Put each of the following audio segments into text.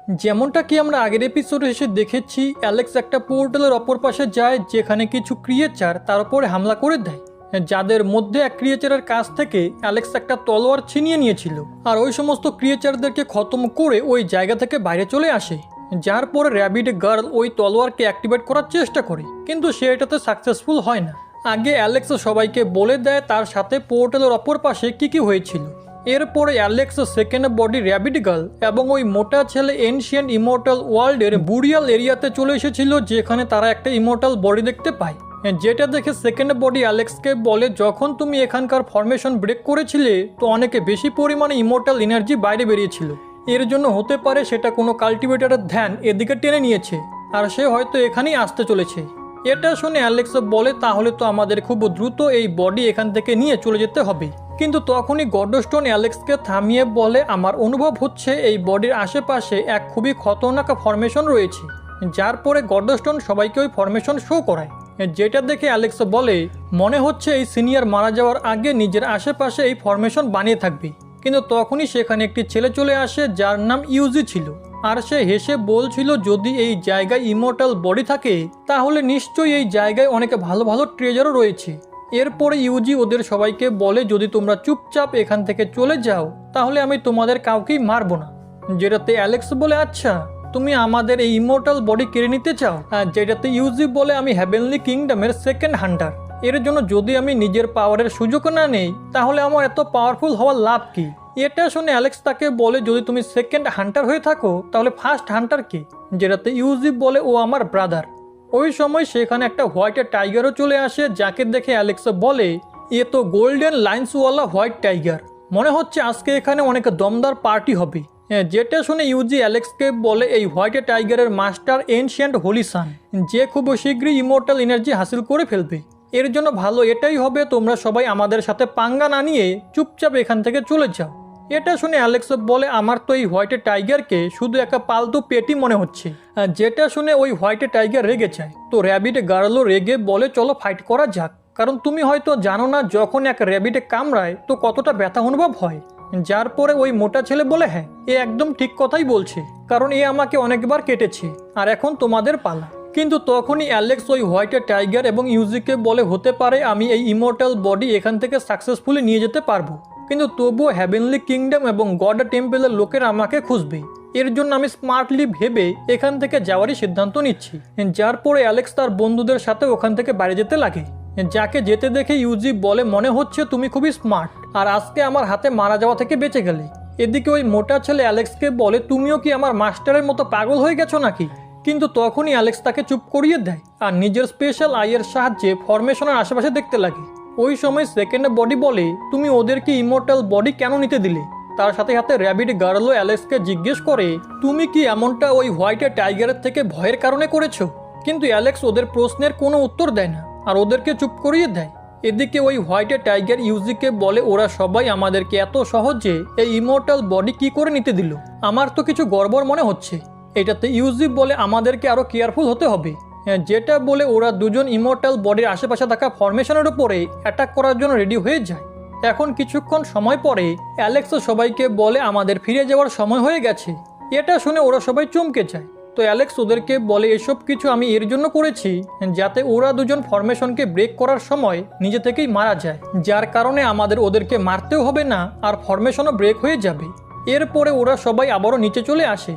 যেমনটা কি আমরা আগের এপিসোডে এসে দেখেছি, অ্যালেক্স একটা পোর্টালের অপর পাশে যায় যেখানে কিছু ক্রিয়েচার তার উপরে হামলা করে দেয়, যাদের মধ্যে এক ক্রিয়েচারের কাছ থেকে অ্যালেক্স একটা তলোয়ার ছিনিয়ে নিয়েছিল। আর ওই সমস্ত ক্রিয়েচারদেরকে খতম করে ওই জায়গা থেকে বাইরে চলে আসে, যার পরে র্যাবিট গার্ল ওই তলোয়ারকে অ্যাক্টিভেট করার চেষ্টা করে, কিন্তু সে এটাতে সাকসেসফুল হয় না। আগে অ্যালেক্স সবাইকে বলে দেয় তার সাথে পোর্টালের অপর পাশে কি হয়েছিল। এরপরে Alex second body rabbit girl এবং ওই মোটা ছেলে এনশিয়েন্ট ইমর্টাল ওয়ার্ল্ডের বুরিয়াল এরিয়াতে চলে এসেছিল, যেখানে তারা একটা ইমর্টাল বডি দেখতে পায়। যেটা দেখে সেকেন্ড বডি অ্যালেক্সকে বলে, যখন তুমি এখানকার ফরমেশন ব্রেক করেছিলে তো অনেকে বেশি পরিমাণে ইমর্টাল এনার্জি বাইরে বেরিয়েছিল। এর জন্য হতে পারে সেটা কোনো কাল্টিভেটরের ধ্যান এদিকে টেনে নিয়েছে, আর সে হয়তো এখানেই আসতে চলেছে। এটা শুনে অ্যালেক্স বলে, তাহলে তো আমাদের খুব দ্রুত এই বডি এখান থেকে নিয়ে চলে যেতে হবে। কিন্তু তখনই গডস্টোন অ্যালেক্সকে থামিয়ে বলে, আমার অনুভব হচ্ছে এই বডির আশেপাশে এক খুবই খতরনাক ফরমেশন রয়েছে। যার পরে গডস্টোন সবাইকে ওই ফরমেশন শো করায়, যেটা দেখে অ্যালেক্স বলে, মনে হচ্ছে এই সিনিয়র মারা যাওয়ার আগে নিজের আশেপাশে এই ফরমেশন বানিয়ে থাকবে। কিন্তু তখনই সেখানে একটি ছেলে চলে আসে যার নাম ইউজি ছিল, আর সে হেসে বলছিল, যদি এই জায়গায় ইমর্টাল বডি থাকে তাহলে নিশ্চয়ই এই জায়গায় অনেক ভালো ভালো ট্রেজারও রয়েছে। এরপরে ইউজি ওদের সবাইকে বলে, যদি তোমরা চুপচাপ এখান থেকে চলে যাও তাহলে আমি তোমাদের কাউকেই মারবো না। যেটাতে অ্যালেক্স বলে, আচ্ছা তুমি আমাদের এই ইমর্টাল বডি কেড়ে নিতে চাও? আর যেটাতে ইউজি বলে, আমি হেভেনলি কিংডমের সেকেন্ড হান্টার, এর জন্য যদি আমি নিজের পাওয়ারের সুযোগ না নেই তাহলে আমার এত পাওয়ারফুল হওয়ার লাভ কি? এটা শুনে অ্যালেক্স তাকে বলে, যদি তুমি সেকেন্ড হান্টার হয়ে থাকো তাহলে ফার্স্ট হান্টার কে? যেটাতে ইউজি বলে, ও আমার ব্রাদার। ওই সময় সেখানে একটা হোয়াইট টাইগারও চলে আসে, যাকে দেখে অ্যালেক্স বলে, এ তো গোল্ডেন লাইন্সওয়ালা হোয়াইট টাইগার, মনে হচ্ছে আজকে এখানে অনেক দমদার পার্টি হবে। যেটা শুনে ইউজি অ্যালেক্সকে বলে, এই হোয়াইট টাইগারের মাস্টার এনশিয়েন্ট হোলিসান, যে খুব শীঘ্রই ইমর্টাল এনার্জি হাসিল করে ফেলবে। এর জন্য ভালো এটাই হবে তোমরা সবাই আমাদের সাথে পাঙ্গা না নিয়ে চুপচাপ এখান থেকে চলে যাও। এটা শুনে অ্যালেক্স বলে, আমার তো এই হোয়াইট টাইগারকে শুধু একটা পালতু পেটি মনে হচ্ছে। যেটা শুনে ওই হোয়াইট টাইগার রেগে যায়, তো র্যাবিট গার্লও রেগে বলে, চলো ফাইট করা যাক, কারণ তুমি হয়তো জানো না যখন এক র্যাবিটে কামড়ায় তো কতটা ব্যথা অনুভব হয়। যার পরে ওই মোটা ছেলে বলে, হ্যাঁ এ একদম ঠিক কথাই বলছে, কারণ এ আমাকে অনেকবার কেটেছে, আর এখন তোমাদের পালা। কিন্তু তখনই অ্যালেক্স ওই হোয়াইট টাইগার এবং ইউজিকে বলে, হতে পারে আমি এই ইমর্টাল বডি এখান থেকে সাকসেসফুলি নিয়ে যেতে পারবো, কিন্তু তবুও হেভেনলি কিংডম এবং গড টেম্পলের লোকেরা আমাকে খুঁজবে। এর জন্য আমি স্মার্টলি ভেবে এখান থেকে যাওয়ারই সিদ্ধান্ত নিচ্ছি। যার পরে অ্যালেক্স তার বন্ধুদের সাথে ওখান থেকে বাইরে যেতে লাগে, যাকে যেতে দেখে ইউজি বলে, মনে হচ্ছে তুমি খুবই স্মার্ট, আর আজকে আমার হাতে মারা যাওয়া থেকে বেঁচে গেলে। এদিকে ওই মোটা ছেলে অ্যালেক্সকে বলে, তুমিও কি আমার মাস্টারের মতো পাগল হয়ে গেছো নাকি? কিন্তু তখনই অ্যালেক্স তাকে চুপ করিয়ে দেয় আর নিজের স্পেশাল আইয়ের সাহায্যে ফরমেশনের আশেপাশে দেখতে লাগে। ওই সময় সেকেন্ড বডি বলে, তুমি ওদেরকে ইমর্টাল বডি কেন নিতে দিলে? তার সাথে সাথে র্যাবিট গার্লও অ্যালেক্সকে জিজ্ঞেস করে, তুমি কি এমনটা ওই হোয়াইট টাইগারের থেকে ভয়ের কারণে করেছো? কিন্তু অ্যালেক্স ওদের প্রশ্নের কোনো উত্তর দেয় না আর ওদেরকে চুপ করিয়ে দেয়। এদিকে ওই হোয়াইট টাইগার ইউজিকে বলে, ওরা সবাই আমাদেরকে এত সহজে এই ইমর্টাল বডি কি করে নিতে দিল? আমার তো কিছু গড়বড় মনে হচ্ছে। এটাতে ইউজি বলে, আমাদেরকে আরও কেয়ারফুল হতে হবে। যেটা বলে ওরা দুজন ইমর্টাল বডির আশেপাশে থাকা ফরমেশনের উপরে অ্যাটাক করার জন্য রেডি হয়ে যায়। এখন কিছুক্ষণ সময় পরে অ্যালেক্স সবাইকে বলে, আমাদের ফিরে যাওয়ার সময় হয়ে গেছে। এটা শুনে ওরা সবাই চমকে যায়। তো অ্যালেক্স ওদেরকে বলে, এসব কিছু আমি এর জন্য করেছি যাতে ওরা দুজন ফরমেশনকে ব্রেক করার সময় নিজে থেকেই মারা যায়, যার কারণে আমাদের ওদেরকে মারতেও হবে না আর ফরমেশনও ব্রেক হয়ে যাবে। এরপরে ওরা সবাই আবারও নিচে চলে আসে,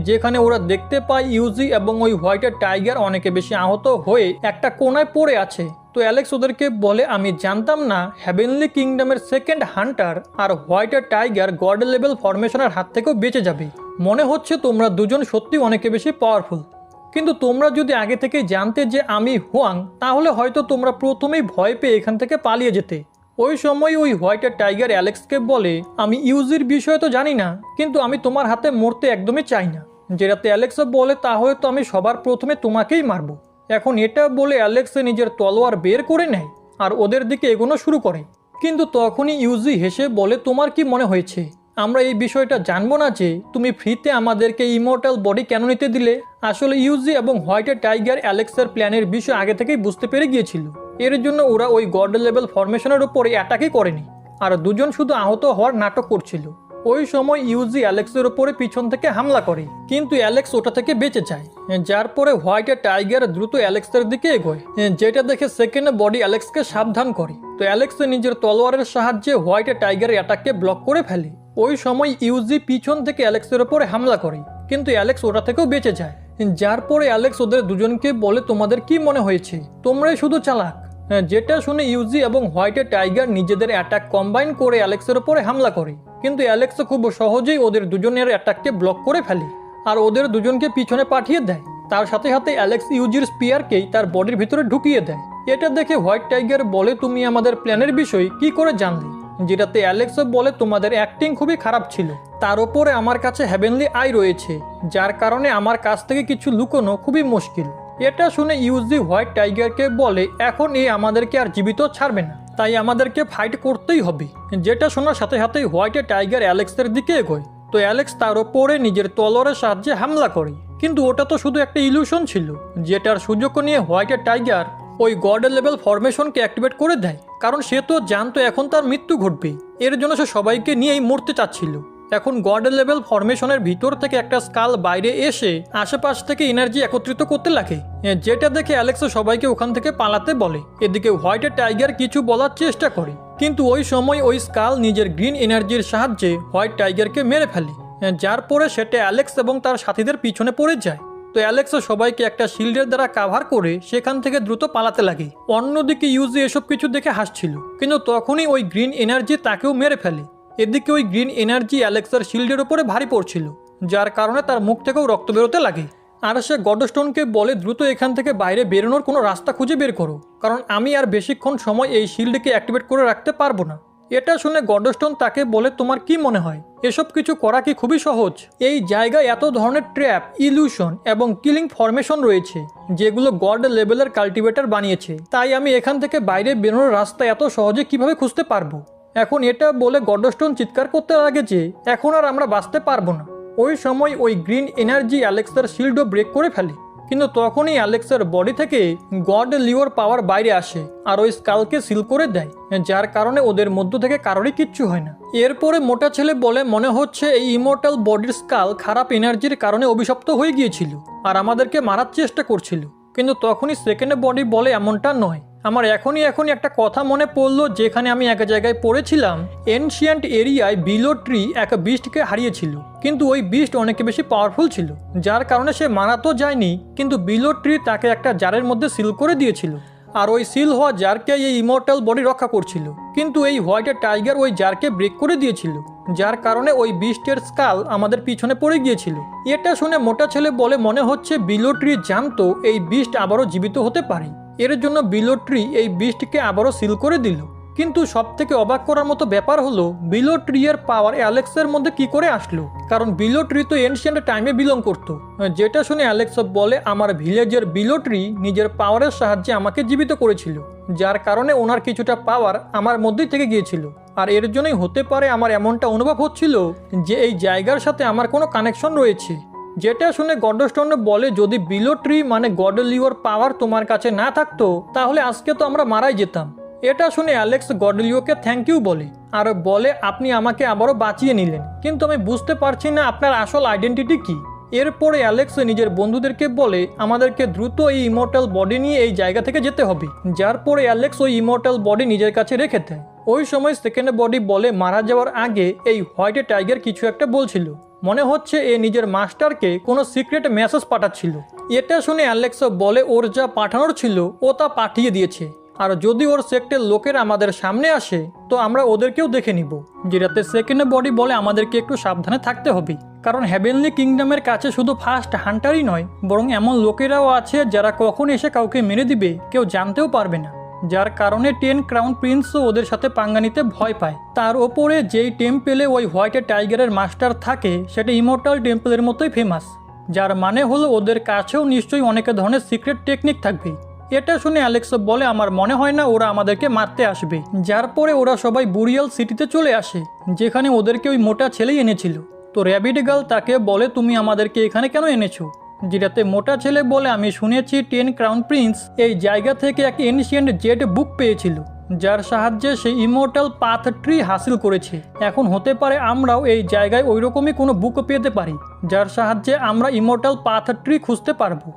যেখানে ওরা দেখতে পায় ইউজি এবং ওই হোয়াইট টাইগার অনেকে বেশি আহত হয়ে একটা কোনায় পড়ে আছে। তো অ্যালেক্স ওদেরকে বলে, আমি জানতাম না হেভেনলি কিংডমের সেকেন্ড হান্টার আর হোয়াইট টাইগার গড লেভেল ফরমেশনের হাত থেকেও বেঁচে যাবে। মনে হচ্ছে তোমরা দুজন সত্যি অনেকে বেশি পাওয়ারফুল, কিন্তু তোমরা যদি আগে থেকে জানতে যে আমি হুয়াং তাহলে হয়তো তোমরা প্রথমেই ভয় পেয়ে এখান থেকে পালিয়ে যেতে। ওই সময় ওই হোয়াইট টাইগার অ্যালেক্সকে বলে, আমি ইউজির বিষয়ে তো জানি না, কিন্তু আমি তোমার হাতে মরতে একদমই চাই না। যেটাতে অ্যালেক্স বলে, তাহলে তো আমি সবার প্রথমে তোমাকেই মারবো। এখন এটা বলে অ্যালেক্স নিজের তলোয়ার বের করে নেয় আর ওদের দিকে এগোনো শুরু করে। কিন্তু তখনই ইউজি হেসে বলে, তোমার কি মনে হয়েছে আমরা এই বিষয়টা জানবো না যে তুমি ফ্রিতে আমাদেরকে ইমর্টাল বডি কেন নিতে দিলে? আসলে ইউজি এবং হোয়াইট টাইগার অ্যালেক্সের প্ল্যানের বিষয় আগে থেকেই বুঝতে পেরে গিয়েছিল। এর জন্য ওরা ওই গড লেভেল ফরমেশনের উপরে অ্যাটাকই করেনি আর দুজন শুধু আহত হওয়ার নাটক করছিল। ওই সময় ইউজি অ্যালেক্সের ওপরে পিছন থেকে হামলা করে, কিন্তু অ্যালেক্স ওটা থেকে বেঁচে যায়। যার পরে হোয়াইট টাইগার দ্রুত অ্যালেক্সের দিকে এগোয়, যেটা দেখে সেকেন্ড বডি অ্যালেক্সকে সাবধান করে। তো অ্যালেক্স নিজের তলোয়ারের সাহায্যে হোয়াইট টাইগারের অ্যাটাককে ব্লক করে ফেলে। ওই সময় ইউজি পিছন থেকে অ্যালেক্সের ওপরে হামলা করে, কিন্তু অ্যালেক্স ওটা থেকেও বেঁচে যায়। যার পরে অ্যালেক্স ওদের দুজনকে বলে, তোমাদের কি মনে হয়েছে, তোমরাই শুধু চালাক। যেটা শুনে ইউজি এবং হোয়াইট টাইগার নিজেদের অ্যাটাক কম্বাইন করে অ্যালেক্সের ওপরে হামলা করে, কিন্তু অ্যালেক্স খুব সহজেই ওদের দুজনের অ্যাটাককে ব্লক করে ফেলে আর ওদের দুজনকে পিছনে পাঠিয়ে দেয়। তার সাথে সাথে অ্যালেক্স ইউজির স্পিয়ারকেই তার বডির ভিতরে ঢুকিয়ে দেয়। এটা দেখে হোয়াইট টাইগার বলে, তুমি আমাদের প্ল্যানের বিষয় কি করে জানলে? যেটাতে অ্যালেক্স বলে, তোমাদের অ্যাক্টিং খুবই খারাপ ছিল, তার উপরে আমার কাছে হেভেনলি আই রয়েছে, যার কারণে আমার কাছ থেকে কিছু লুকোনো খুবই মুশকিল। এটা শুনে ইউজি হোয়াইট টাইগারকে বলে, এখন এ আমাদেরকে আর জীবিত ছাড়বে না, তাই আমাদেরকে ফাইট করতেই হবে। যেটা শোনার সাথে সাথেই হোয়াইট টাইগার অ্যালেক্সের দিকে এগোয়। তো অ্যালেক্স তার ওপরে নিজের তলোয়ারের সাহায্যে হামলা করে, কিন্তু ওটা তো শুধু একটা ইলিউশন ছিল। যেটার সুযোগ নিয়ে হোয়াইট টাইগার ওই গড লেভেল ফরমেশনকে অ্যাক্টিভেট করে দেয়, কারণ সে তো জানতো এখন তার মৃত্যু ঘটবে। এর জন্য সে সবাইকে নিয়েই মরতে চাচ্ছিল। এখন গড লেভেল ফরমেশনের ভিতর থেকে একটা স্কাল বাইরে এসে আশেপাশ থেকে এনার্জি একত্রিত করতে লাগে, যেটা দেখে অ্যালেক্স সবাইকে ওখান থেকে পালাতে বলে। এদিকে হোয়াইট টাইগার কিছু বলার চেষ্টা করে, কিন্তু ওই সময় ওই স্কাল নিজের গ্রিন এনার্জির সাহায্যে হোয়াইট টাইগারকে মেরে ফেলে, যার পরে সেটা অ্যালেক্স এবং তার সাথীদের পিছনে পড়ে যায়। তো অ্যালেক্স সবাইকে একটা শিল্ডের দ্বারা কাভার করে সেখান থেকে দ্রুত পালাতে লাগে। অন্যদিকে ইউজি এসব কিছু দেখে হাসছিল, কিন্তু তখনই ওই গ্রিন এনার্জি তাকেও মেরে ফেলে। এদিকে ওই গ্রিন এনার্জি অ্যালেক্সের শিল্ডের উপরে ভারী পড়ছিল, যার কারণে তার মুখ থেকেও রক্ত বেরোতে লাগে। আর সে গডস্টোনকে বলে, দ্রুত এখান থেকে বাইরে বেরোনোর কোনো রাস্তা খুঁজে বের করো, কারণ আমি আর বেশিক্ষণ সময় এই শিল্ডকে অ্যাক্টিভেট করে রাখতে পারবো না। এটা শুনে গডস্টোন তাকে বলে, তোমার কি মনে হয় এসব কিছু করা কি খুবই সহজ? এই জায়গায় এত ধরনের ট্র্যাপ, ইলিউশন এবং কিলিং ফরমেশন রয়েছে যেগুলো গড লেভেলের কাল্টিভেটর বানিয়েছে, তাই আমি এখান থেকে বাইরে বেরোনোর রাস্তা এত সহজে কিভাবে খুঁজতে পারবো? এখন এটা বলে গডস্টোন চিৎকার করতে লাগে যে এখন আর আমরা বাঁচতে পারবো না। ওই সময় ওই গ্রিন এনার্জি অ্যালেক্সের শিল্ডও ব্রেক করে ফেলে, কিন্তু তখনই অ্যালেক্সের বডি থেকে গড লিওর পাওয়ার বাইরে আসে আর ওই স্কালকে সিল করে দেয়, যার কারণে ওদের মধ্য থেকে কারোরই কিচ্ছু হয় না। এরপরে মোটা ছেলে বলে, মনে হচ্ছে এই ইমর্টাল বডির স্কাল খারাপ এনার্জির কারণে অভিশপ্ত হয়ে গিয়েছিল আর আমাদেরকে মারার চেষ্টা করছিল। কিন্তু তখনই সেকেন্ড বডি বলে, এমনটা নয়, আমার এখনই একটা কথা মনে পড়লো, যেখানে আমি এক জায়গায় পড়েছিলাম এনশিয়েন্ট এরিয়ায় বিলো ট্রি এক বিস্টকে হারিয়েছিল, কিন্তু ওই বিস্ট অনেক বেশি পাওয়ারফুল ছিল, যার কারণে সে মারা তো যায়নি, কিন্তু বিলো ট্রি তাকে একটা জারের মধ্যে সিল করে দিয়েছিল আর ওই সিল হওয়া জারকে এই ইমর্টাল বডি রক্ষা করছিল। কিন্তু এই হোয়াইট টাইগার ওই জারকে ব্রেক করে দিয়েছিল, যার কারণে ওই বিস্টের স্কাল আমাদের পিছনে পড়ে গিয়েছিল। এটা শুনে মোটা ছেলে বলে, মনে হচ্ছে বিলো ট্রি জানতো এই বিস্ট আবারও জীবিত হতে পারে, এর জন্য বিলো ট্রি এই বিস্টকে আবারও সিল করে দিল। কিন্তু সব থেকে অবাক করার মতো ব্যাপার হলো, বিলো ট্রি এর পাওয়ার অ্যালেক্সের মধ্যে কি করে আসলো, কারণ বিলো ট্রি তো এনশিয়েন্ট টাইমে বিলং করতো। যেটা শুনে অ্যালেক্স বলে, আমার ভিলেজের বিলো ট্রি নিজের পাওয়ারের সাহায্যে আমাকে জীবিত করেছিল, যার কারণে ওনার কিছুটা পাওয়ার আমার মধ্যেই থেকে গিয়েছিল, আর এর জন্যই হতে পারে আমার এমনটা অনুভব হচ্ছিল যে এই জায়গার সাথে আমার কোনো কানেকশন রয়েছে। যেটা শুনে গডস্টোন বলে, যদি বিলো ট্রি মানে গড লিওর পাওয়ার তোমার কাছে না থাকতো তাহলে আজকে তো আমরা মারাই যেতাম। এটা শুনে অ্যালেক্স গড লিওকে থ্যাংক ইউ বলে আর বলে, আপনি আমাকে আবারও বাঁচিয়ে নিলেন, কিন্তু আমি বুঝতে পারছি না আপনার আসল আইডেন্টিটি কি। এরপরে অ্যালেক্স নিজের বন্ধুদেরকে বলে, আমাদেরকে দ্রুত এই ইমর্টাল বডি নিয়ে এই জায়গা থেকে যেতে হবে। যার পরে অ্যালেক্স ওই ইমর্টাল বডি নিজের কাছে রেখে দেয়। ওই সময় সেকেন্ড বডি বলে, মারা যাওয়ার আগে এই হোয়াইট টাইগার কিছু একটা বলছিল, মনে হচ্ছে এ নিজের মাস্টারকে কোনো সিক্রেট মেসেজ পাঠাচ্ছিল। এটা শুনে অ্যালেক্স বলে, ওর যা পাঠানোর ছিল ও তা পাঠিয়ে দিয়েছে, আর যদি ওর সেক্টের লোকেরা আমাদের সামনে আসে তো আমরা ওদেরকেও দেখে নিব। যেটাতে সেকেন্ড বডি বলে, আমাদেরকে একটু সাবধানে থাকতে হবে, কারণ হেভেনলি কিংডমের কাছে শুধু ফার্স্ট হান্টারই নয়, বরং এমন লোকেরাও আছে যারা কখন এসে কাউকে মেরে দিবে কেউ জানতেও পারবে না, যার কারণে 10 ক্রাউন প্রিন্সও ওদের সাথে পাঙ্গা নিতে ভয় পায়। তার ওপরে যেই টেম্পেলে ওই হোয়াইট টাইগারের মাস্টার থাকে সেটা ইমর্টাল টেম্পলের মতোই ফেমাস, যার মানে হলো ওদের কাছেও নিশ্চয়ই অনেক ধরনের সিক্রেট টেকনিক থাকবে। এটা শুনে অ্যালেক্স বলে, আমার মনে হয় না ওরা আমাদেরকে মারতে আসবে। যার পরে ওরা সবাই বুরিয়াল সিটিতে চলে আসে, যেখানে ওদেরকে ওই মোটা ছেলেই এনেছিল। তো র্যাবিট গার্ল তাকে বলে, তুমি আমাদেরকে এখানে কেন এনেছো? যেটাতে মোটা ছেলে বলে, আমি শুনেছি 10 ক্রাউন প্রিন্স এই জায়গা থেকে এক এনশিয়েন্ট জেড বুক পেয়েছিল, যার সাহায্যে সে ইমর্টাল পাথ ট্রি হাসিল করেছে। এখন হতে পারে আমরাও এই জায়গায় ওইরকমই কোনো বুক পেতে পারি যার সাহায্যে আমরা ইমর্টাল পাথ ট্রি খুঁজতে পারবো।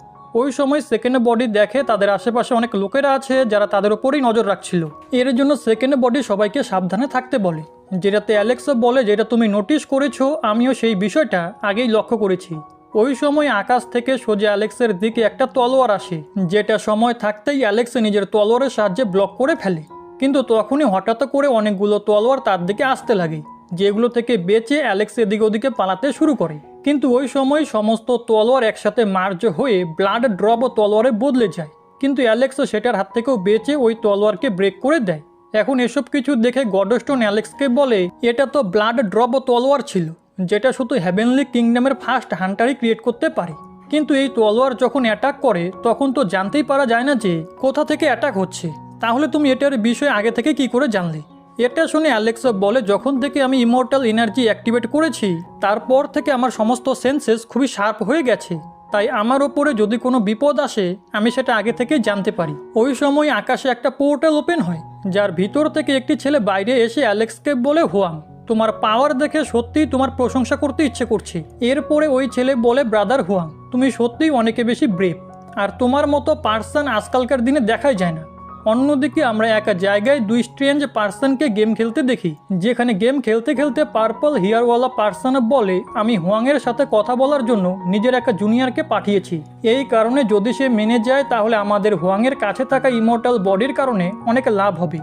ওই সময় সেকেন্ড বডি দেখে তাদের আশেপাশে অনেক লোকেরা আছে যারা তাদের উপরেই নজর রাখছিল। এর জন্য সেকেন্ড বডি সবাইকে সাবধানে থাকতে বলে, যেটাতে অ্যালেক্সও বলে যেটা তুমি নোটিশ করেছো আমিও সেই বিষয়টা আগেই লক্ষ্য করেছি। ওই সময় আকাশ থেকে সোজা অ্যালেক্সের দিকে একটা তলোয়ার আসে, যেটা সময় থাকতেই অ্যালেক্স নিজের তলোয়ারের সাহায্যে ব্লক করে ফেলে। কিন্তু তখনই হঠাৎ করে অনেকগুলো তলোয়ার তার দিকে আসতে লাগে, যেগুলো থেকে বেঁচে অ্যালেক্স এদিকে ওদিকে পালাতে শুরু করে। কিন্তু ওই সময় সমস্ত তলোয়ার একসাথে মার্জ হয়ে ব্লাড ড্রপ ও তলোয়ারে বদলে যায়, কিন্তু অ্যালেক্স সেটার হাত থেকেও বেঁচে ওই তলোয়ারকে ব্রেক করে দেয়। এখন এসব কিছু দেখে গডস্টোন অ্যালেক্সকে বলে এটা তো ব্লাড ড্রপ ও তলোয়ার ছিল, যেটা শুধু হেভেনলি কিংডমের ফার্স্ট হান্টারই ক্রিয়েট করতে পারে। কিন্তু এই তলোয়ার যখন অ্যাটাক করে তখন তো জানতেই পারা যায় না যে কোথা থেকে অ্যাটাক হচ্ছে, তাহলে তুমি এটার বিষয়ে আগে থেকে কি করে জানলে? এটা শুনে অ্যালেক্স বলে যখন থেকে আমি ইমর্টাল এনার্জি অ্যাক্টিভেট করেছি তারপর থেকে আমার সমস্ত সেন্সেস খুবই শার্প হয়ে গেছে, তাই আমার ওপরে যদি কোনো বিপদ আসে আমি সেটা আগে থেকেই জানতে পারি। ওই সময় আকাশে একটা পোর্টাল ওপেন হয়, যার ভিতর থেকে একটি ছেলে বাইরে এসে অ্যালেক্সকে বলে, হুয়াং, তোমার পাওয়ার দেখে সত্যিই তোমার প্রশংসা করতে ইচ্ছে করছে। এরপরে ওই ছেলে বলে, ব্রাদার হুয়াং, তুমি সত্যিই অনেকে বেশি ব্রেভ, আর তোমার মতো পার্সন আজকালকার দিনে দেখাই যায় না। অন্যদিকে আমরা এক জায়গায় দুই স্ট্রেঞ্জ পার্সনকে গেম খেলতে দেখি, যেখানে গেম খেলতে খেলতে পার্পল হেয়ারওয়ালা পার্সন বলে আমি হুয়াংয়ের সাথে কথা বলার জন্য নিজের একটা জুনিয়রকে পাঠিয়েছি। এই কারণে যদি সে মেনে যায় তাহলে আমাদের হুয়াংয়ের কাছে থাকা ইমর্টাল বডির কারণে অনেক লাভ হবে।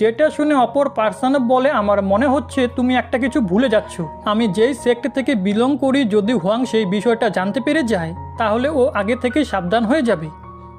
যেটা শুনে অপর পার্সন বলে, আমার মনে হচ্ছে তুমি একটা কিছু ভুলে যাচ্ছ। আমি যেই সেক্ট থেকে বিলং করি যদি হুয়াং সেই বিষয়টা জানতে পেরে যায় তাহলে ও আগে থেকেই সাবধান হয়ে যাবে,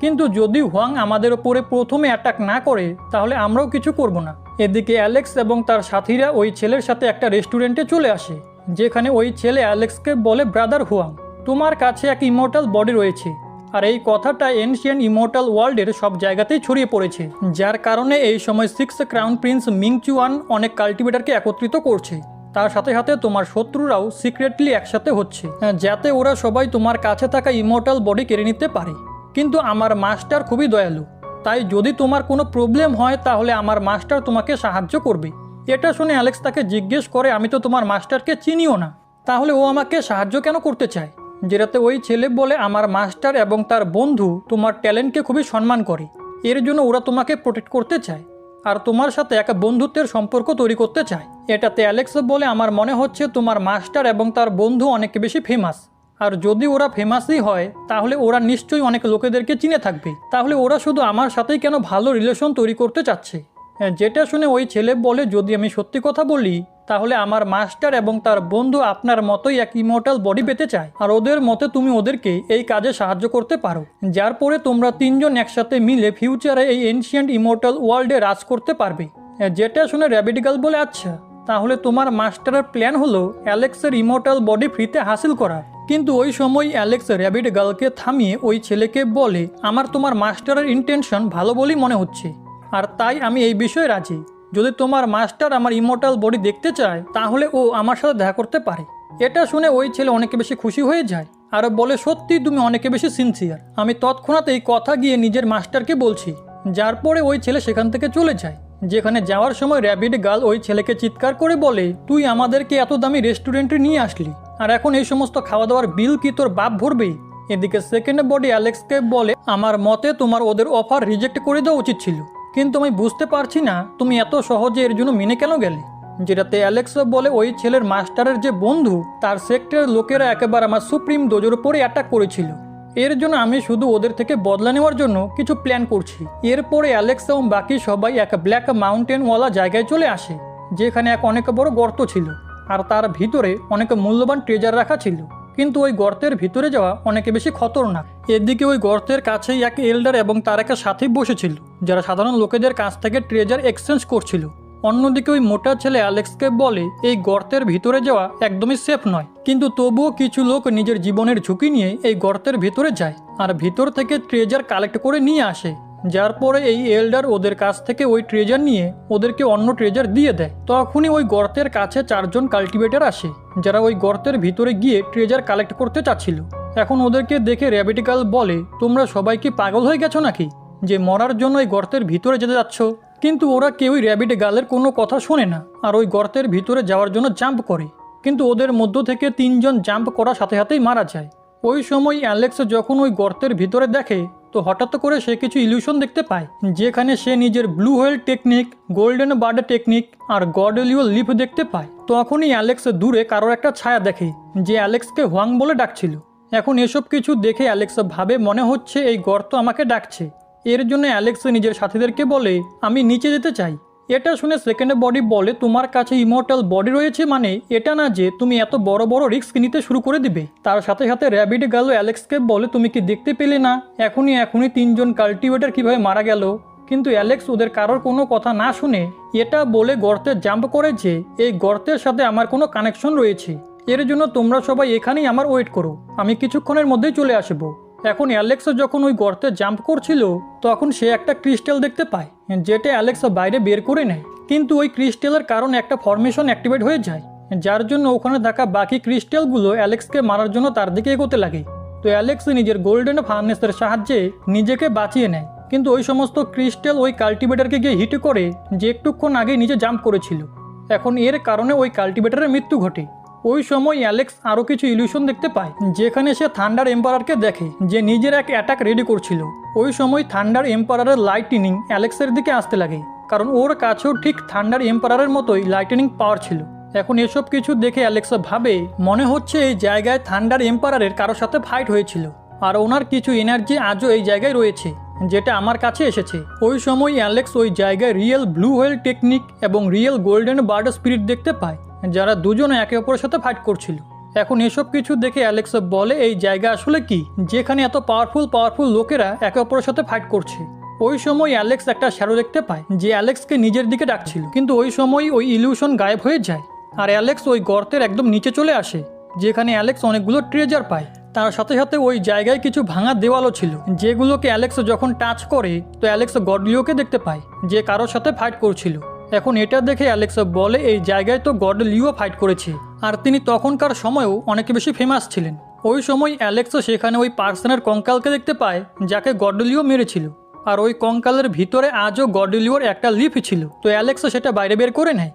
কিন্তু যদি হুয়াং আমাদের ওপরে প্রথমে অ্যাটাক না করে তাহলে আমরাও কিছু করব না। এদিকে অ্যালেক্স এবং তার সাথীরা ওই ছেলের সাথে একটা রেস্টুরেন্টে চলে আসে, যেখানে ওই ছেলে অ্যালেক্সকে বলে, ব্রাদার হুয়াং, তোমার কাছে এক ইমর্টাল বডি রয়েছে, আর এই কথাটা এনশিয়েন্ট ইমর্টাল ওয়ার্ল্ডের সব জায়গাতেই ছড়িয়ে পড়েছে, যার কারণে এই সময় 6 ক্রাউন প্রিন্স মিংচুয়ান অনেক কাল্টিভেটারকে একত্রিত করছে। তার সাথে সাথে তোমার শত্রুরাও সিক্রেটলি একসাথে হচ্ছে, যাতে ওরা সবাই তোমার কাছে থাকা ইমর্টাল বডি কেড়ে নিতে পারে। কিন্তু আমার মাস্টার খুবই দয়ালু, তাই যদি তোমার কোনো প্রবলেম হয় তাহলে আমার মাস্টার তোমাকে সাহায্য করবে। এটা শুনে অ্যালেক্স তাকে জিজ্ঞেস করে, আমি তো তোমার মাস্টারকে চিনিও না, তাহলে ও আমাকে সাহায্য কেন করতে চায়? যেটাতে ওই ছেলে বলে, আমার মাস্টার এবং তার বন্ধু তোমার ট্যালেন্টকে খুবই সম্মান করে, এর জন্য ওরা তোমাকে প্রোটেক্ট করতে চায় আর তোমার সাথে একটা বন্ধুত্বের সম্পর্ক তৈরি করতে চায়। এটাতে অ্যালেক্স বলে, আমার মনে হচ্ছে তোমার মাস্টার এবং তার বন্ধু অনেক বেশি ফেমাস, আর যদি ওরা ফেমাসই হয় তাহলে ওরা নিশ্চয়ই অনেক লোকেদেরকে চিনে থাকবে, তাহলে ওরা শুধু আমার সাথেই কেন ভালো রিলেশন তৈরি করতে চাচ্ছে? যেটা শুনে ওই ছেলে বলে, যদি আমি সত্যি কথা বলি তাহলে আমার মাস্টার এবং তার বন্ধু আপনার মতোই এক ইমর্টাল বডি পেতে চায়, আর ওদের মতে তুমি ওদেরকে এই কাজে সাহায্য করতে পারো, যার পরে তোমরা তিনজন একসাথে মিলে ফিউচারে এই এনশিয়েন্ট ইমর্টাল ওয়ার্ল্ডে রাজ করতে পারবে। যেটা শুনে র্যাবিট গার্ল বলে, আচ্ছা, তাহলে তোমার মাস্টারের প্ল্যান হলো অ্যালেক্সের ইমর্টাল বডি ফ্রিতে হাসিল করা। কিন্তু ওই সময় অ্যালেক্স র্যাবিট গার্লকে থামিয়ে ওই ছেলেকে বলে, আমার তোমার মাস্টারের ইন্টেনশন ভালো বলেই মনে হচ্ছে, আর তাই আমি এই বিষয়ে রাজি। যদি তোমার মাস্টার আমার ইমর্টাল বডি দেখতে চায় তাহলে ও আমার সাথে দেখা করতে পারে। এটা শুনে ওই ছেলে অনেক বেশি খুশি হয়ে যায় আর বলে, সত্যি তুমি অনেক বেশি সিনসিয়ার, আমি তৎক্ষণাৎ এই কথা গিয়ে নিজের মাস্টারকে বলছি। যার পরে ওই ছেলে সেখান থেকে চলে যায়, যেখানে যাওয়ার সময় র্যাবিট গার্ল ওই ছেলেকে চিৎকার করে বলে, তুই আমাদেরকে এত দামি রেস্টুরেন্টে নিয়ে আসলি, আর এখন এই সমস্ত খাওয়া দাওয়ার বিল কি তোর বাপ ভরবে? এদিকে সেকেন্ড বডি অ্যালেক্সকে বলে, আমার মতে তোমার ওদের অফার রিজেক্ট করে দেওয়া উচিত ছিল, কিন্তু আমি বুঝতে পারছি না তুমি এত সহজে এর জন্য মেনে কেন গেলে। যেটাতে অ্যালেক্স বলে, ওই ছেলের মাস্টারের যে বন্ধু তার সেক্টরের লোকেরা একেবারে আমার সুপ্রিম ডোজোর উপরে অ্যাটাক করেছিল, এর জন্য আমি শুধু ওদের থেকে বদলা নেওয়ার জন্য কিছু প্ল্যান করছি। এরপরে অ্যালেক্স এবং বাকি সবাই এক ব্ল্যাক মাউন্টেনওয়ালা জায়গায় চলে আসে, যেখানে এক অনেক বড় গর্ত ছিল আর তার ভিতরে অনেক মূল্যবান ট্রেজার রাখা ছিল, কিন্তু ওই গর্তের ভিতরে যাওয়া অনেক বেশি খতরনাক। এদিকে ওই গর্তের কাছেই এক এল্ডার এবং তার একটা সাথী বসেছিল, যারা সাধারণ লোকেদের কাছ থেকে ট্রেজার এক্সচেঞ্জ করছিল। অন্যদিকে ওই মোটা ছেলে অ্যালেক্সকে বলে, এই গর্তের ভিতরে যাওয়া একদমই সেফ নয়, কিন্তু তবুও কিছু লোক নিজের জীবনের ঝুঁকি নিয়ে এই গর্তের ভিতরে যায় আর ভিতর থেকে ট্রেজার কালেক্ট করে নিয়ে আসে, যার পরে এই এল্ডার ওদের কাছ থেকে ওই ট্রেজার নিয়ে ওদেরকে অন্য ট্রেজার দিয়ে দেয়। তখনই ওই গর্তের কাছে 4 জন কাল্টিভেটর আসে, যারা ওই গর্তের ভিতরে গিয়ে ট্রেজার কালেক্ট করতে চাচ্ছিল। এখন ওদেরকে দেখে র্যাবিট গার্ল বলে, তোমরা সবাই কি পাগল হয়ে গেছো নাকি যে মরার জন্য এই গর্তের ভিতরে যেতে যাচ্ছ? কিন্তু ওরা কেউই র্যাবিট গার্লের কোনো কথা শোনে না আর ওই গর্তের ভিতরে যাওয়ার জন্য জাম্প করে, কিন্তু ওদের মধ্য থেকে 3জন জাম্প করার সাথে সাথেই মারা যায়। ওই সময় অ্যালেক্স যখন ওই গর্তের ভিতরে দেখে তো হঠাৎ করে সে কিছু ইলিউশন দেখতে পায়, যেখানে সে নিজের blue whale technique, golden bird technique আর গডেলিও লিফ দেখতে পায়। তখনই অ্যালেক্স দূরে কারোর একটা ছায়া দেখে যে অ্যালেক্সকে হোয়াং বলে ডাকছিল। এখন এসব কিছু দেখে অ্যালেক্স ভাবে মনে হচ্ছে এই গর্ত আমাকে ডাকছে। এর জন্য অ্যালেক্স নিজের সাথীদেরকে বলে আমি নিচে যেতে চাই। এটা শুনে সেকেন্ড বডি বলে তোমার কাছে ইমর্টাল বডি রয়েছে মানে এটা না যে তুমি এত বড় বড় রিস্ক নিতে শুরু করে দিবে। তার সাথে সাথে র্যাবিট গার্ল অ্যালেক্সকে বলে তুমি কি দেখতে পেলে না এখনই 3জন কাল্টিভেটর কিভাবে মারা গেল। কিন্তু অ্যালেক্স ওদের কারোর কোনো কথা না শুনে এটা বলে গর্তে জাম্প করে যে এই গর্তের সাথে আমার কোনো কানেকশন রয়েছে, এর জন্য তোমরা সবাই এখানেই আমার ওয়েট করো, আমি কিছুক্ষণের মধ্যেই চলে আসবো। এখন অ্যালেক্স যখন ওই গর্তে জাম্প করছিল তখন সে একটা ক্রিস্টাল দেখতে পায়, যেটা অ্যালেক্স বাইরে বের করে নেয়। কিন্তু ওই ক্রিস্টালের কারণে একটা ফরমেশন অ্যাক্টিভেট হয়ে যায়, যার জন্য ওখানে থাকা বাকি ক্রিস্টালগুলো অ্যালেক্সকে মারার জন্য তার দিকে এগোতে লাগে। তো অ্যালেক্স নিজের গোল্ডেন ফার্নেসের সাহায্যে নিজেকে বাঁচিয়ে নেয়, কিন্তু ওই সমস্ত ক্রিস্টাল ওই কাল্টিভেটরকে গিয়ে হিট করে যে একটুক্ষণ আগে নিচে জাম্প করেছিল। এখন এর কারণে ওই কাল্টিভেটরের মৃত্যু ঘটে। ওই সময় অ্যালেক্স আরও কিছু ইলিউশন দেখতে পায়, যেখানে সে থান্ডার এম্পারারকে দেখে যে নিজের এক অ্যাটাক রেডি করছিল। ওই সময় থান্ডার এম্পারারের লাইটনিং অ্যালেক্সের দিকে আসতে লাগে, কারণ ওর কাছেও ঠিক থান্ডার এম্পারারের মতোই লাইটনিং পাওয়ার ছিল। এখন এসব কিছু দেখে অ্যালেক্স ভাবে মনে হচ্ছে এই জায়গায় থান্ডার এম্পারারের কারোর সাথে ফাইট হয়েছিল আর ওনার কিছু এনার্জি আজও এই জায়গায় রয়েছে যেটা আমার কাছে এসেছে। ওই সময় অ্যালেক্স ওই জায়গায় রিয়েল ব্লু হোয়েল টেকনিক এবং রিয়েল গোল্ডেন বার্ড স্পিরিট দেখতে পায়, যারা দুজনে একে অপরের সাথে ফাইট করছিল। এখন এসব কিছু দেখে অ্যালেক্স বলে এই জায়গা আসলে কি যেখানে এত পাওয়ারফুল লোকেরা একে অপরের সাথে ফাইট করছে। ওই সময় অ্যালেক্স একটা শ্যাডো দেখতে পায় যে অ্যালেক্সকে নিজের দিকে ডাকছিল, কিন্তু ওই সময় ওই ইলিউশন গায়েব হয়ে যায় আর অ্যালেক্স ওই গর্তের একদম নিচে চলে আসে, যেখানে অ্যালেক্স অনেকগুলো ট্রেজার পায়। তার সাথে সাথে ওই জায়গায় কিছু ভাঙা দেওয়ালও ছিল, যেগুলোকে অ্যালেক্স যখন টাচ করে তো অ্যালেক্স গডলিওকে দেখতে পায় যে কারোর সাথে ফাইট করছিল। এখন এটা দেখে অ্যালেক্স বলে এই জায়গায় তো গডলিও ফাইট করেছে আর তিনি তখনকার সময়েও অনেক বেশি ফেমাস ছিলেন। ওই সময় অ্যালেক্স সেখানে ওই পার্সনের কঙ্কালকে দেখতে পায় যাকে গডলিও মেরেছিল, আর ওই কঙ্কালের ভিতরে আজও গডলিওর একটা লিফ ছিল। তো অ্যালেক্স সেটা বাইরে বের করে নেয়,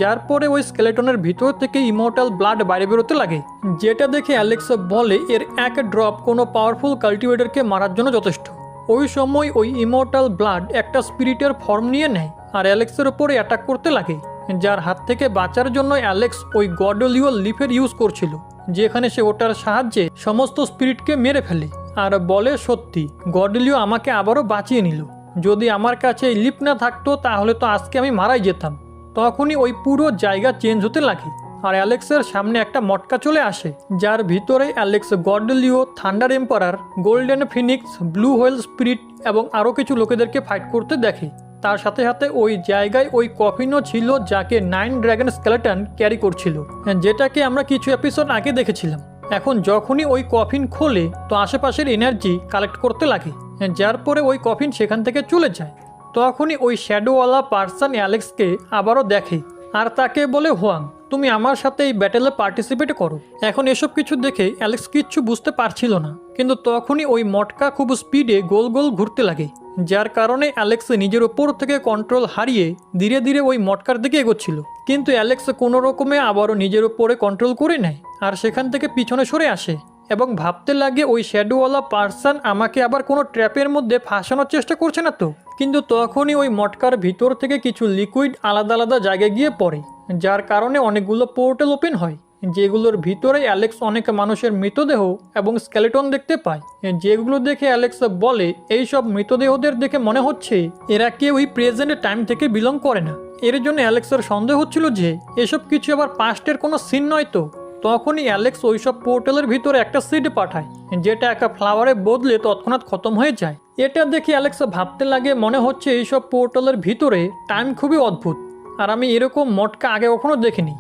যার পরে ওই স্কেলেটনের ভিতর থেকে ইমর্টাল ব্লাড বাইরে বেরোতে লাগে, যেটা দেখে অ্যালেক্স বলে এর এক ড্রপ কোনো পাওয়ারফুল কাল্টিভেটরকে মারার জন্য যথেষ্ট। ওই সময় ওই ইমর্টাল ব্লাড একটা স্পিরিটের ফর্ম নিয়ে নেয় আর অ্যালেক্সের ওপরে অ্যাটাক করতে লাগে, যার হাত থেকে বাঁচার জন্য অ্যালেক্স ওই গডলিও লিফের ইউজ করছিল, যেখানে সে ওটার সাহায্যে সমস্ত স্পিরিটকে মেরে ফেলে আর বলে সত্যি গডলিও আমাকে আবারও বাঁচিয়ে নিল, যদি আমার কাছে এই লিফ না থাকতো তাহলে তো আজকে আমি মারাই যেতাম। তখনই ওই পুরো জায়গা চেঞ্জ হতে লাগে আর অ্যালেক্সের সামনে একটা মটকা চলে আসে, যার ভিতরে Alex Godelio, thunder emperor, golden phoenix, blue whale spirit এবং আরও কিছু লোকেদেরকে ফাইট করতে দেখে। তার সাথে সাথে ওই জায়গায় ওই কফিনও ছিল যাকে 9 ড্রাগন স্কেলেটন ক্যারি করছিল, যেটাকে আমরা কিছু এপিসোড আগে দেখেছিলাম। এখন যখনই ওই কফিন খোলে তো আশেপাশের এনার্জি কালেক্ট করতে লাগে, যার পরে ওই কফিন সেখান থেকে চলে যায়। তখনই ওই শ্যাডোওয়ালা পার্সন অ্যালেক্সকে আবারও দেখে আর তাকে বলে হোয়াং তুমি আমার সাথে এই ব্যাটেলে পার্টিসিপেট করো। এখন এসব কিছু দেখে অ্যালেক্স কিচ্ছু বুঝতে পারছিল না, কিন্তু তখনই ওই মটকা খুব স্পিডে গোল গোল ঘুরতে লাগে, যার কারণে অ্যালেক্স নিজের ওপর থেকে কন্ট্রোল হারিয়ে ধীরে ধীরে ওই মটকার দিকে এগোচ্ছিল। কিন্তু অ্যালেক্স কোনো রকমে আবারও নিজের ওপরে কন্ট্রোল করে নেয় আর সেখান থেকে পিছনে সরে আসে এবং ভাবতে লাগে ওই শ্যাডোওয়ালা পার্সন আমাকে আবার কোনো ট্র্যাপের মধ্যে ফাঁসানোর চেষ্টা করছে না তো। কিন্তু তখনই ওই মটকার ভিতর থেকে কিছু লিকুইড আলাদা আলাদা জায়গায় গিয়ে পড়ে, যার কারণে অনেকগুলো পোর্টাল ওপেন হয়, যেগুলোর ভিতরে অ্যালেক্স অনেক মানুষের মৃতদেহ এবং স্কেলেটন দেখতে পায়, যেগুলো দেখে অ্যালেক্স বলে এই সব মৃতদেহদের দেখে মনে হচ্ছে এরা কেউ ওই প্রেজেন্ট টাইম থেকে বিলং করে না। এর জন্য অ্যালেক্সের সন্দেহ হচ্ছিল যে এসব কিছু আবার পাস্টের কোনো সিন নয় তো। তখনই অ্যালেক্স ওইসব পোর্টালের ভিতরে একটা সিড পাঠায়, যেটা একটা ফ্লাওয়ারে বদলে তৎক্ষণাৎ খতম হয়ে যায়। এটা দেখে অ্যালেক্স ভাবতে লাগে মনে হচ্ছে এইসব পোর্টালের ভিতরে টাইম খুবই অদ্ভুত আর আমি এরকম মটকা আগে কখনো দেখিনি।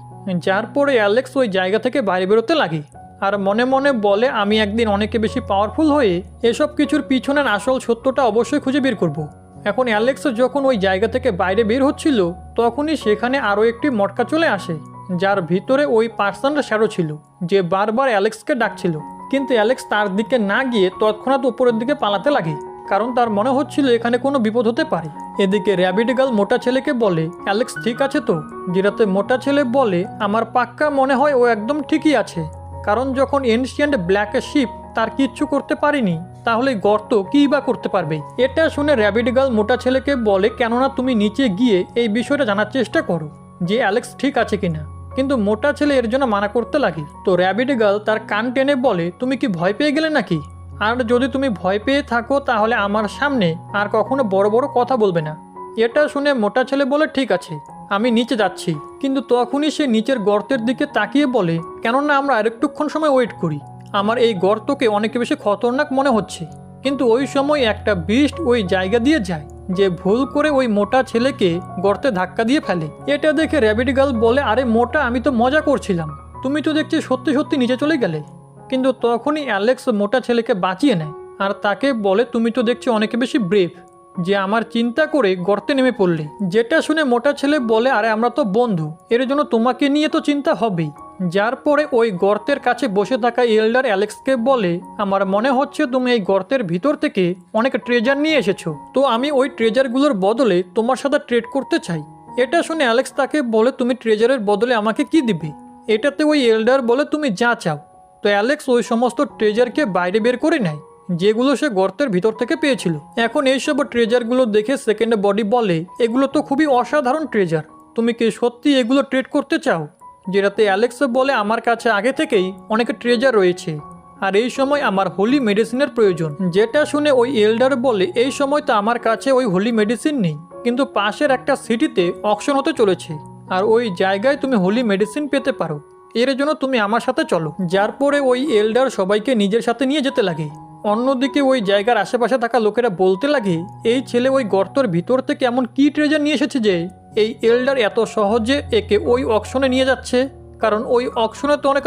যার পরে অ্যালেক্স ওই জায়গা থেকে বাইরে বেরোতে লাগে আর মনে মনে বলে আমি একদিন অনেকে বেশি পাওয়ারফুল হয়ে এসব কিছুর পিছনের আসল সত্যটা অবশ্যই খুঁজে বের করব। এখন অ্যালেক্স যখন ওই জায়গা থেকে বাইরে বের হচ্ছিল তখনই সেখানে আরও একটি মটকা চলে আসে, যার ভিতরে ওই পার্সনটা শ্যাডো ছিল যে বারবার অ্যালেক্সকে ডাকছিল, কিন্তু অ্যালেক্স তার দিকে না গিয়ে তৎক্ষণাৎ উপরের দিকে পালাতে লাগে। কারণ তার মনে হচ্ছিল এখানে কোনো বিপদ হতে পারে। এদিকে র্যাবিট গার্ল মোটা ছেলেকে বলে, অ্যালেক্স ঠিক আছে তো? যেটাতে মোটা ছেলে বলে, আমার পাক্কা মনে হয় ও একদম ঠিকই আছে, কারণ যখন এনশিয়েন্ট ব্ল্যাক শিপ তার কিচ্ছু করতে পারেনি, তাহলে গর্ত কী বা করতে পারবে। এটা শুনে র্যাবিট গার্ল মোটা ছেলেকে বলে, কেননা তুমি নিচে গিয়ে এই বিষয়টা জানার চেষ্টা করো যে অ্যালেক্স ঠিক আছে কিনা। কিন্তু মোটা ছেলে এর জন্য মানা করতে লাগে। তো র্যাবিট গার্ল তার কান টেনে বলে, তুমি কি ভয় পেয়ে গেলে নাকি? আর যদি তুমি ভয় পেয়ে থাকো তাহলে আমার সামনে আর কখনো বড় বড় কথা বলবে না। এটা শুনে মোটা ছেলে বলে, ঠিক আছে, আমি নিচে যাচ্ছি। কিন্তু তখনই সে নিচের গর্তের দিকে তাকিয়ে বলে, কেননা আমরা আরেকটুক্ষণ সময় ওয়েট করি, আমার এই গর্তকে অনেক বেশি খতরনাক মনে হচ্ছে। কিন্তু ওই সময় একটা বিস্ট ওই জায়গা দিয়ে যায়, যে ভুল করে ওই মোটা ছেলেকে গর্তে ধাক্কা দিয়ে ফেলে। এটা দেখে র্যাবিট গার্ল বলে, আরে মোটা, আমি তো মজা করছিলাম, তুমি তো দেখছি সত্যি সত্যি নিচে চলে গেলে। কিন্তু তখনই অ্যালেক্স মোটা ছেলেকে বাঁচিয়ে নেয় আর তাকে বলে, তুমি তো দেখছি অনেক বেশি ব্রেভ, যে আমার চিন্তা করে গর্তে নেমে পড়লে। যেটা শুনে মোটা ছেলে বলে, আরে আমরা তো বন্ধু, এর জন্য তোমাকে নিয়ে তো চিন্তা হবেই। যার পরে ওই গর্তের কাছে বসে থাকা এল্ডার অ্যালেক্সকে বলে, আমার মনে হচ্ছে তুমি এই গর্তের ভিতর থেকে অনেক ট্রেজার নিয়ে এসেছো, তো আমি ওই ট্রেজারগুলোর বদলে তোমার সাথে ট্রেড করতে চাই। এটা শুনে অ্যালেক্স তাকে বলে, তুমি ট্রেজারের বদলে আমাকে কি দিবে? এটাতে ওই এল্ডার বলে, তুমি যা চাও। তো অ্যালেক্স ওই সমস্ত ট্রেজারকে বাইরে বের করে নেয়, যেগুলো সে গর্তের ভিতর থেকে পেয়েছিল। এখন এইসব ট্রেজারগুলো দেখে সেকেন্ড বডি বলে, এগুলো তো খুবই অসাধারণ ট্রেজার, তুমি কি সত্যি এগুলো ট্রেড করতে চাও? যেটাতে অ্যালেক্স বলে, আমার কাছে আগে থেকেই অনেক ট্রেজার রয়েছে, আর এই সময় আমার হোলি মেডিসিনের প্রয়োজন। যেটা শুনে ওই এল্ডার বলে, এই সময় তো আমার কাছে ওই হোলি মেডিসিন নেই, কিন্তু পাশের একটা সিটিতে অকশন হতে চলেছে, আর ওই জায়গায় তুমি হোলি মেডিসিন পেতে পারো, এর জন্য তুমি আমার সাথে চলো। যার পরে ওই এল্ডার সবাইকে নিজের সাথে নিয়ে যেতে লাগে। অন্যদিকে ওই জায়গার আশেপাশে থাকা লোকেরা বলতে লাগে, এই ছেলে ওই গর্তের ভিতর থেকে এমন কি ট্রেজার নিয়ে এসেছে যে এই এল্ডার এত সহজে একে ওই অকশনে নিয়ে যাচ্ছে, কারণ ওই অকশনে তো অনেক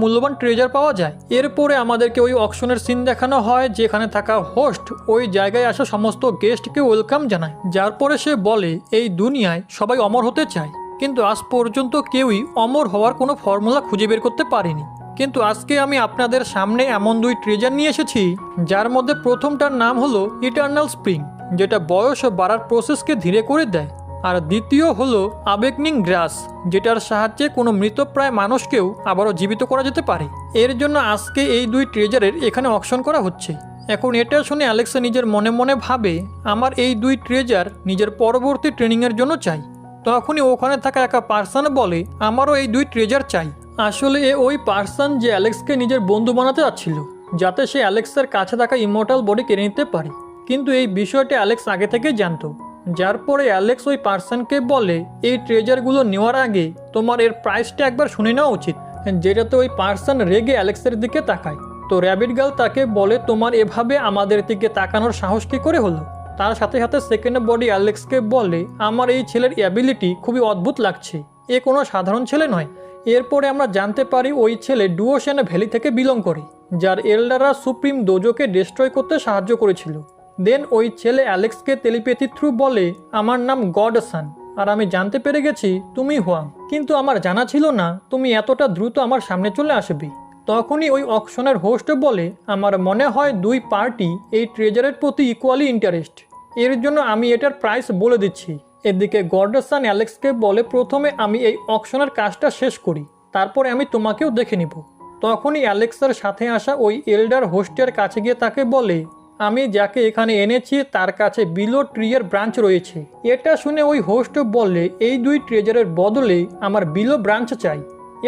মূল্যবান ট্রেজার পাওয়া যায়। এরপরে আমাদেরকে ওই অকশনের সিন দেখানো হয়, যেখানে থাকা হোস্ট ওই জায়গায় আসা সমস্ত গেস্টকে ওয়েলকাম জানায়। যার পরে সে বলে, এই দুনিয়ায় সবাই অমর হতে চায়, কিন্তু আজ পর্যন্ত কেউই অমর হওয়ার কোনো ফর্মুলা খুঁজে বের করতে পারেনি। কিন্তু আজকে আমি আপনাদের সামনে এমন দুই ট্রেজার নিয়ে এসেছি, যার মধ্যে প্রথমটার নাম হলো ইটার্নাল স্প্রিং, যেটা বয়স বাড়ার প্রসেসকে ধীরে করে দেয়, আর দ্বিতীয় হলো আবেকনিং গ্রাস, যেটার সাহায্যে কোনো মৃতপ্রায় মানুষকেও আবারও জীবিত করা যেতে পারে। এর জন্য আজকে এই দুই ট্রেজারের এখানে অকশন করা হচ্ছে। এখন এটা শুনে অ্যালেক্সা নিজের মনে মনে ভাবে, আমার এই দুই ট্রেজার নিজের পরবর্তী ট্রেনিংয়ের জন্য চাই। তখনই ওখানে থাকা একটা পার্সন বলে, আমারও এই দুই ট্রেজার চাই। আসলে ওই পার্সন যে অ্যালেক্সকে নিজের বন্ধু বানাতে চাচ্ছিল, যাতে সে অ্যালেক্সের কাছে থাকা ইমর্টাল বডি কেড়ে নিতে পারে। কিন্তু এই বিষয়টা অ্যালেক্স আগে থেকেই জানতো। যার পরে অ্যালেক্স ওই পার্সনকে বলে, এই ট্রেজারগুলো নেওয়ার আগে তোমার এর প্রাইসটা একবার শুনে নেওয়া উচিত। যেটাতে ওই পার্সন রেগে অ্যালেক্সের দিকে তাকায়। তো র্যাবিট গার্ল তাকে বলে, তোমার এভাবে আমাদের দিকে তাকানোর সাহস কী করে হলো? তার সাথে সাথে সেকেন্ড বডি অ্যালেক্সকে বলে, আমার এই ছেলের অ্যাবিলিটি খুবই অদ্ভুত লাগছে, এ কোনো সাধারণ ছেলে নয়। এরপরে আমরা জানতে পারি ওই ছেলে ডুওশেন ভ্যালি থেকে বিলং করে, যার এল্ডাররা সুপ্রিম দোজোকে ডিস্ট্রয় করতে সাহায্য করেছিল। দেন ওই ছেলে অ্যালেক্সকে টেলিপ্যাথি থ্রু বলে, আমার নাম গডসন, আর আমি জানতে পেরে গেছি তুমি হুয়াং, কিন্তু আমার জানা ছিল না তুমি এতটা দ্রুত আমার সামনে চলে আসবে। তখনই ওই অকশনের হোস্ট বলে, আমার মনে হয় দুই পার্টি এই ট্রেজারের প্রতি ইকুয়ালি ইন্টারেস্ট, এর জন্য আমি এটার প্রাইস বলে দিচ্ছি। এদিকে গডসন অ্যালেক্সকে বলে, প্রথমে আমি এই অকশনের কাজটা শেষ করি, তারপরে আমি তোমাকেও দেখে নিব। তখনই অ্যালেক্সের সাথে আসা ওই এল্ডার হোস্টের কাছে গিয়ে তাকে বলে, আমি যাকে এখানে এনেছি তার কাছে বিলো ট্রিয়ের ব্রাঞ্চ রয়েছে। এটা শুনে ওই হোস্ট বলে, এই দুই ট্রেজারের বদলে আমার বিলো ব্রাঞ্চ চাই।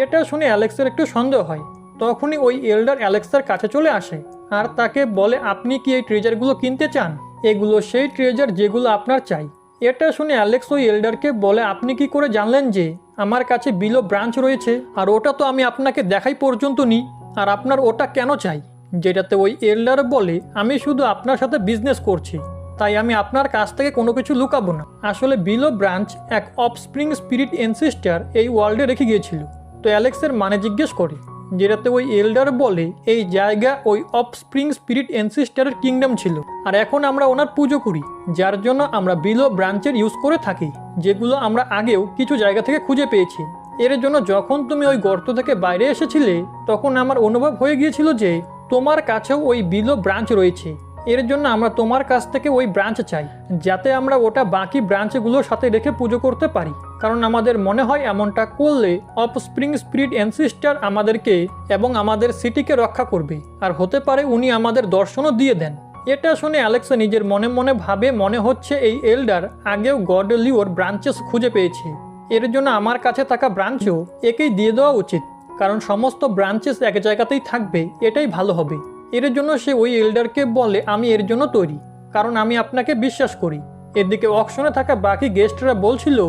এটা শুনে অ্যালেক্সের একটু সন্দেহ হয়। তখনই ওই এল্ডার অ্যালেক্সের কাছে চলে আসে আর তাকে বলে, আপনি কি এই ট্রেজারগুলো কিনতে চান? এগুলো সেই ট্রেজার যেগুলো আপনার চাই। এটা শুনে অ্যালেক্স ওই এল্ডারকে বলে, আপনি কি করে জানলেন যে আমার কাছে বিলো ব্রাঞ্চ রয়েছে? আর ওটা তো আমি আপনাকে দেখাই পর্যন্ত নিই, আর আপনার ওটা কেন চাই? যেটাতে ওই এল্ডার বলে, আমি শুধু আপনার সাথে বিজনেস করছি, তাই আমি আপনার কাছ থেকে কোনো কিছু লুকাবো না। আসলে বিলো ব্রাঞ্চ এক অফস্প্রিং স্পিরিট এনসিস্টার এই ওয়ার্ল্ডে রেখে গিয়েছিল। তো অ্যালেক্সের মানে জিজ্ঞেস করে, যেটাতে ওই এল্ডার বলে, এই জায়গা ওই অফস্প্রিং স্পিরিট এনসিস্টারের কিংডম ছিল, আর এখন আমরা ওনার পুজো করি, যার জন্য আমরা বিলো ব্রাঞ্চের ইউজ করে থাকি, যেগুলো আমরা আগেও কিছু জায়গা থেকে খুঁজে পেয়েছি। এর জন্য যখন তুমি ওই গর্ত থেকে বাইরে এসেছিলে, তখন আমার অনুভব হয়ে গিয়েছিল যে তোমার কাছেও ওই বিলো ব্রাঞ্চ রয়েছে। এর জন্য আমরা তোমার কাছ থেকে ওই ব্রাঞ্চ চাই, যাতে আমরা ওটা বাকি ব্রাঞ্চগুলোর সাথে রেখে পুজো করতে পারি। কারণ আমাদের মনে হয় এমনটা করলে অফস্প্রিং স্পিরিট অ্যানসিস্টার আমাদেরকে এবং আমাদের সিটিকে রক্ষা করবে, আর হতে পারে উনি আমাদের দর্শনও দিয়ে দেন। এটা শুনে অ্যালেক্সা নিজের মনে মনে ভাবে, মনে হচ্ছে এই এল্ডার আগেও গড লিওর ব্রাঞ্চেস খুঁজে পেয়েছে। এর জন্য আমার কাছে থাকা ব্রাঞ্চও একেই দিয়ে দেওয়া উচিত, কারণ সমস্ত ব্রাঞ্চেস এক জায়গাতেই থাকবে, এটাই ভালো হবে। এর জন্য সে ওই এল্ডারকে বলে, আমি এর জন্য তৈরি, কারণ আমি আপনাকে বিশ্বাস করি। এদিকে অকশনে থাকা বাকি গেস্টরা বলছিল,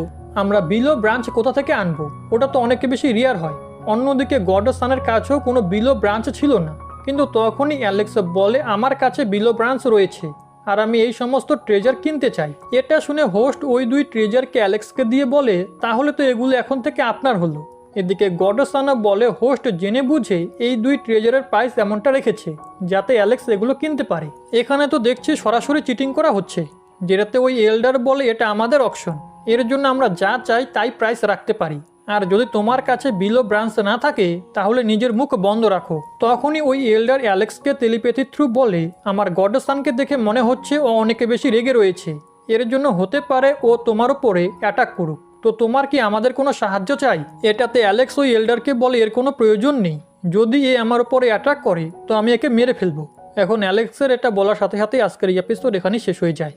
আমরা বিলো ব্রাঞ্চ কোথা থেকে আনবো, ওটা তো অনেক বেশি রিয়ার হয়। অন্যদিকে গড সানের কাছেও কোনো বিলো ব্রাঞ্চ ছিল না, কিন্তু তখনই অ্যালেক্সা বলে, আমার কাছে বিলো ব্রাঞ্চ রয়েছে আর আমি এই সমস্ত ট্রেজার কিনতে চাই। এটা শুনে হোস্ট ওই 2 ট্রেজারকে অ্যালেক্সকে দিয়ে বলে, তাহলে তো এগুলো এখন থেকে আপনার হলো। এদিকে গডসানা বলে, হোস্ট জেনে বুঝে এই 2 ট্রেজারের প্রাইস এমনটা রেখেছে যাতে অ্যালেক্স এগুলো কিনতে পারে। এখানে তো দেখছি সরাসরি চিটিং করা হচ্ছে, যেটাতে ওই এল্ডার বলে এটা আমাদের অকশন, এর জন্য আমরা যা চাই তাই প্রাইস রাখতে পারি, আর যদি তোমার কাছে বিলো ব্রাঞ্চ না থাকে তাহলে নিজের মুখ বন্ধ রাখো। তখনই ওই এল্ডার অ্যালেক্সকে টেলিপ্যাথি থ্রু বলে, আমার গডসানকে দেখে মনে হচ্ছে ও অনেক বেশি রেগে রয়েছে, এর জন্য হতে পারে ও তোমার উপরে অ্যাটাক করুক, তো তোমার কি আমাদের কোনো সাহায্য চাই? এটাতে অ্যালেক্স ওই এল্ডারকে বলে, এর কোনো প্রয়োজন নেই, যদি এ আমার উপরে অ্যাটাক করে তো আমি একে মেরে ফেলবো। এখন অ্যালেক্সের এটা বলার সাথে সাথে আজকের এই এপিসোড এখানেই শেষ হয়ে যায়।